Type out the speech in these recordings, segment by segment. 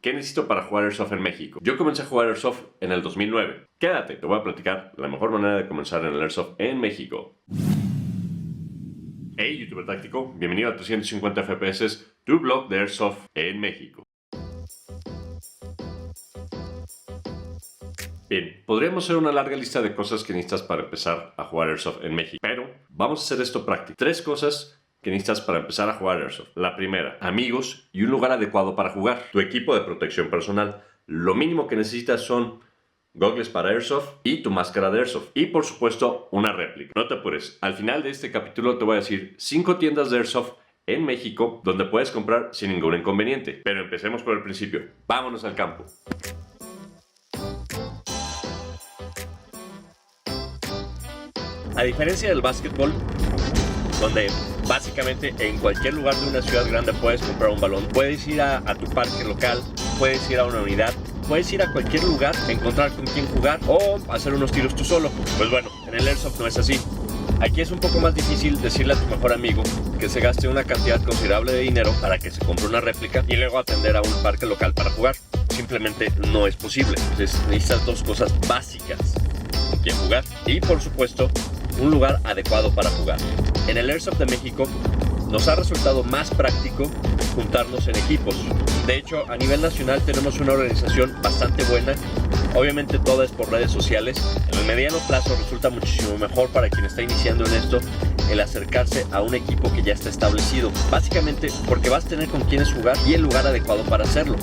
¿Qué necesito para jugar Airsoft en México? Yo comencé a jugar Airsoft en el 2009. Quédate, te voy a platicar la mejor manera de comenzar en el Airsoft en México. Hey YouTuber Táctico, bienvenido a 350 FPS, tu blog de Airsoft en México. Bien, podríamos hacer una larga lista de cosas que necesitas para empezar a jugar Airsoft en México, pero vamos a hacer esto práctico. 3 cosas que necesitas para empezar a jugar Airsoft. La primera, amigos y un lugar adecuado para jugar. Tu equipo de protección personal. Lo mínimo que necesitas son goggles para Airsoft y tu máscara de Airsoft. Y por supuesto, una réplica. No te apures. Al final de este capítulo te voy a decir 5 tiendas de Airsoft en México donde puedes comprar sin ningún inconveniente. Pero empecemos por el principio. Vámonos al campo. A diferencia del básquetbol, donde básicamente en cualquier lugar de una ciudad grande puedes comprar un balón, puedes ir a tu parque local, puedes ir a una unidad, puedes ir a cualquier lugar, encontrar con quién jugar o hacer unos tiros tú solo. Pues bueno, en el Airsoft no es así. Aquí es un poco más difícil decirle a tu mejor amigo que se gaste una cantidad considerable de dinero para que se compre una réplica y luego atender a un parque local para jugar. Simplemente no es posible. Entonces necesitas 2 cosas básicas: con quién jugar y, por supuesto, un lugar adecuado para jugar. En el Airsoft de México nos ha resultado más práctico juntarnos en equipos. De hecho, a nivel nacional tenemos una organización bastante buena. Obviamente toda es por redes sociales. En el mediano plazo resulta muchísimo mejor para quien está iniciando en esto el acercarse a un equipo que ya está establecido. Básicamente porque vas a tener con quienes jugar y el lugar adecuado para hacerlo.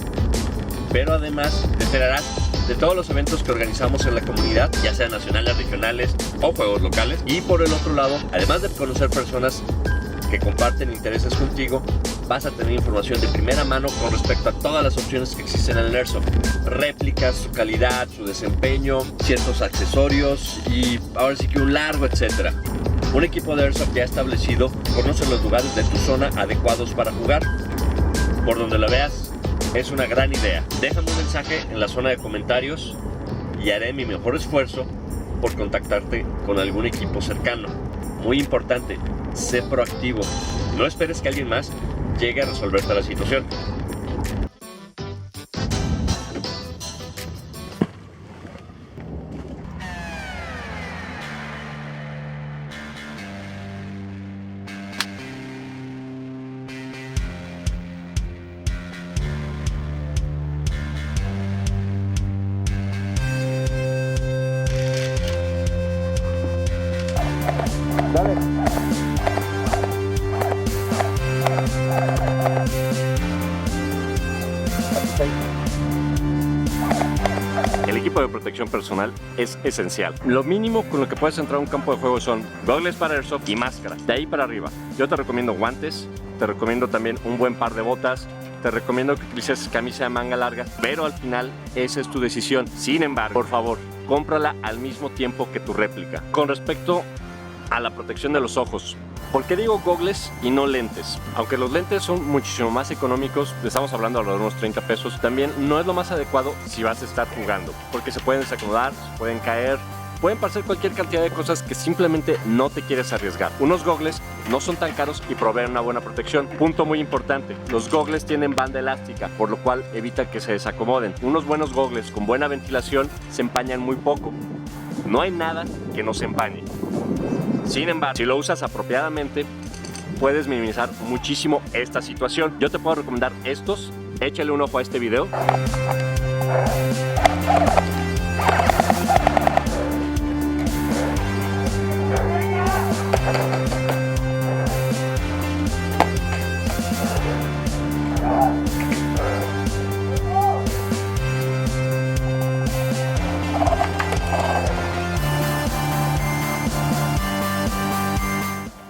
Pero además te enterarás de todos los eventos que organizamos en la comunidad, ya sean nacionales, regionales o juegos locales. Y por el otro lado, además de conocer personas que comparten intereses contigo, vas a tener información de primera mano con respecto a todas las opciones que existen en el Airsoft. Réplicas, su calidad, su desempeño, ciertos accesorios y ahora sí que un largo etcétera. Un equipo de Airsoft ya establecido conoce los lugares de tu zona adecuados para jugar. Por donde la veas, es una gran idea. Déjame un mensaje en la zona de comentarios y haré mi mejor esfuerzo por contactarte con algún equipo cercano. Muy importante, sé proactivo. No esperes que alguien más llegue a resolverte la situación. Dale. El equipo de protección personal es esencial. Lo mínimo con lo que puedes entrar a un campo de juego son goggles para Airsoft y máscaras. De ahí para arriba, yo te recomiendo guantes, te recomiendo también un buen par de botas, te recomiendo que utilices camisa de manga larga, pero al final esa es tu decisión. Sin embargo, por favor, cómprala al mismo tiempo que tu réplica. Con respecto a la protección de los ojos, ¿por qué digo goggles y no lentes? Aunque los lentes son muchísimo más económicos, estamos hablando alrededor de unos 30 pesos, también no es lo más adecuado si vas a estar jugando, porque se pueden desacomodar, se pueden caer, pueden pasar cualquier cantidad de cosas que simplemente no te quieres arriesgar. Unos goggles no son tan caros y proveen una buena protección. Punto muy importante, los goggles tienen banda elástica, por lo cual evita que se desacomoden. Unos buenos goggles con buena ventilación se empañan muy poco. No hay nada que no se empañe. Sin embargo, si lo usas apropiadamente, puedes minimizar muchísimo esta situación. Yo te puedo recomendar estos. Échale un ojo a este video.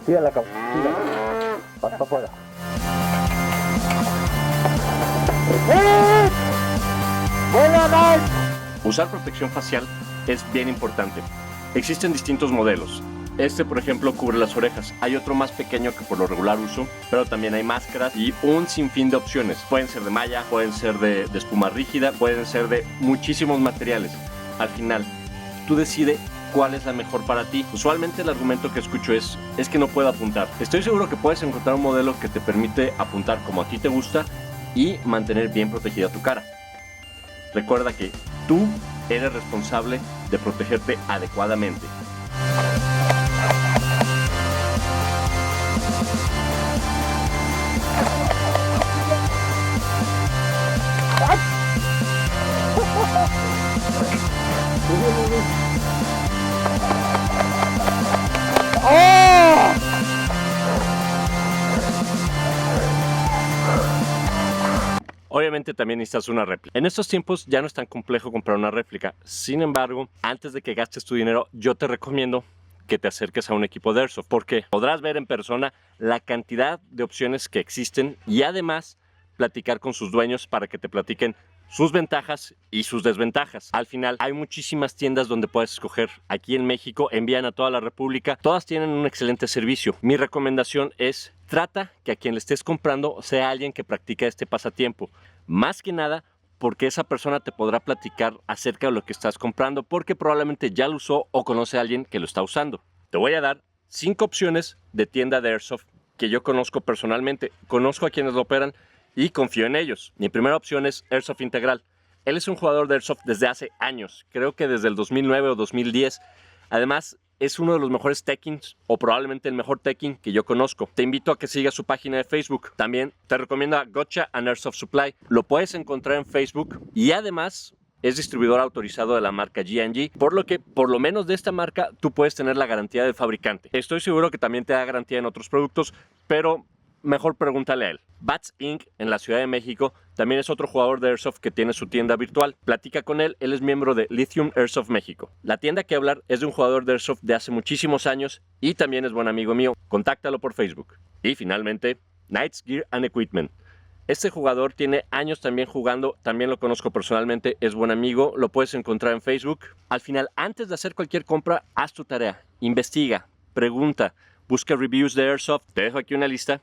Tira la cama, tira. Vas para afuera. Usar protección facial es bien importante. Existen distintos modelos. Este, por ejemplo, cubre las orejas. Hay otro más pequeño que por lo regular uso, pero también hay máscaras y un sinfín de opciones. Pueden ser de malla, pueden ser de espuma rígida, pueden ser de muchísimos materiales. Al final, tú decides cuál es la mejor para ti. Usualmente el argumento que escucho es que no puedo apuntar. Estoy seguro que puedes encontrar un modelo que te permite apuntar como a ti te gusta y mantener bien protegida tu cara. Recuerda que tú eres responsable de protegerte adecuadamente. Obviamente también necesitas una réplica. En estos tiempos ya no es tan complejo comprar una réplica. Sin embargo, antes de que gastes tu dinero, yo te recomiendo que te acerques a un equipo de Airsoft, porque podrás ver en persona la cantidad de opciones que existen y además platicar con sus dueños para que te platiquen sus ventajas y sus desventajas. Al final hay muchísimas tiendas donde puedes escoger. Aquí en México envían a toda la República. Todas tienen un excelente servicio. Mi recomendación es: trata que a quien le estés comprando sea alguien que practica este pasatiempo. Más que nada porque esa persona te podrá platicar acerca de lo que estás comprando, porque probablemente ya lo usó o conoce a alguien que lo está usando. Te voy a dar 5 opciones de tienda de Airsoft que yo conozco personalmente. Conozco a quienes lo operan y confío en ellos. Mi primera opción es Airsoft Integral. Él es un jugador de Airsoft desde hace años, creo que desde el 2009 o 2010. Además, es uno de los mejores techings, o probablemente el mejor teching que yo conozco. Te invito a que sigas su página de Facebook. También te recomiendo a Gotcha and Airsoft Supply. Lo puedes encontrar en Facebook y además es distribuidor autorizado de la marca G&G, por lo que, por lo menos de esta marca, tú puedes tener la garantía del fabricante. Estoy seguro que también te da garantía en otros productos, pero mejor pregúntale a él. Bats Inc. en la Ciudad de México también es otro jugador de Airsoft que tiene su tienda virtual. Platica con él, él es miembro de Lithium Airsoft México. La tienda que hablar es de un jugador de Airsoft de hace muchísimos años y también es buen amigo mío. Contáctalo por Facebook. Y finalmente, Knights Gear and Equipment. Este jugador tiene años también jugando, también lo conozco personalmente, es buen amigo, lo puedes encontrar en Facebook. Al final, antes de hacer cualquier compra, haz tu tarea, investiga, pregunta, busca reviews de Airsoft. Te dejo aquí una lista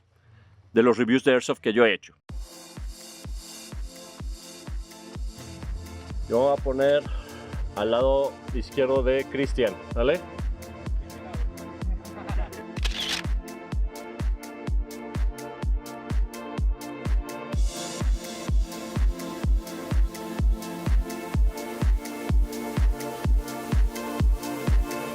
de los reviews de Airsoft que yo he hecho. Yo voy a poner al lado izquierdo de Cristian, ¿vale?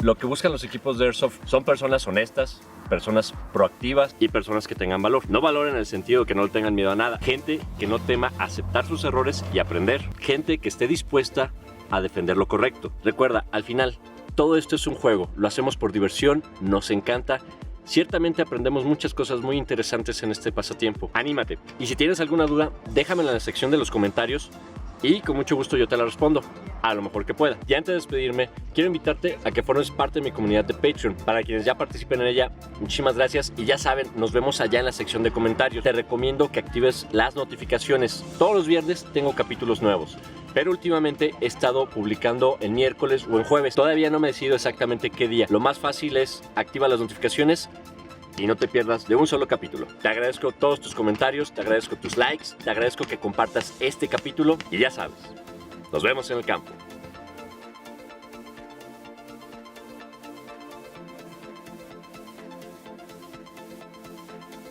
Lo que buscan los equipos de Airsoft son personas honestas, personas proactivas y personas que tengan valor. No valor en el sentido que no tengan miedo a nada. Gente que no tema aceptar sus errores y aprender. Gente que esté dispuesta a defender lo correcto. Recuerda, al final, todo esto es un juego. Lo hacemos por diversión, nos encanta. Ciertamente aprendemos muchas cosas muy interesantes en este pasatiempo. Anímate. Y si tienes alguna duda, déjamela en la sección de los comentarios y con mucho gusto yo te la respondo, a lo mejor que pueda. Y antes de despedirme, quiero invitarte a que formes parte de mi comunidad de Patreon. Para quienes ya participen en ella, muchísimas gracias. Y ya saben, nos vemos allá en la sección de comentarios. Te recomiendo que actives las notificaciones. Todos los viernes tengo capítulos nuevos, pero últimamente he estado publicando en miércoles o en jueves. Todavía no me decido exactamente qué día. Lo más fácil es activa las notificaciones y no te pierdas de un solo capítulo. Te agradezco todos tus comentarios, te agradezco tus likes, te agradezco que compartas este capítulo y ya sabes, nos vemos en el campo.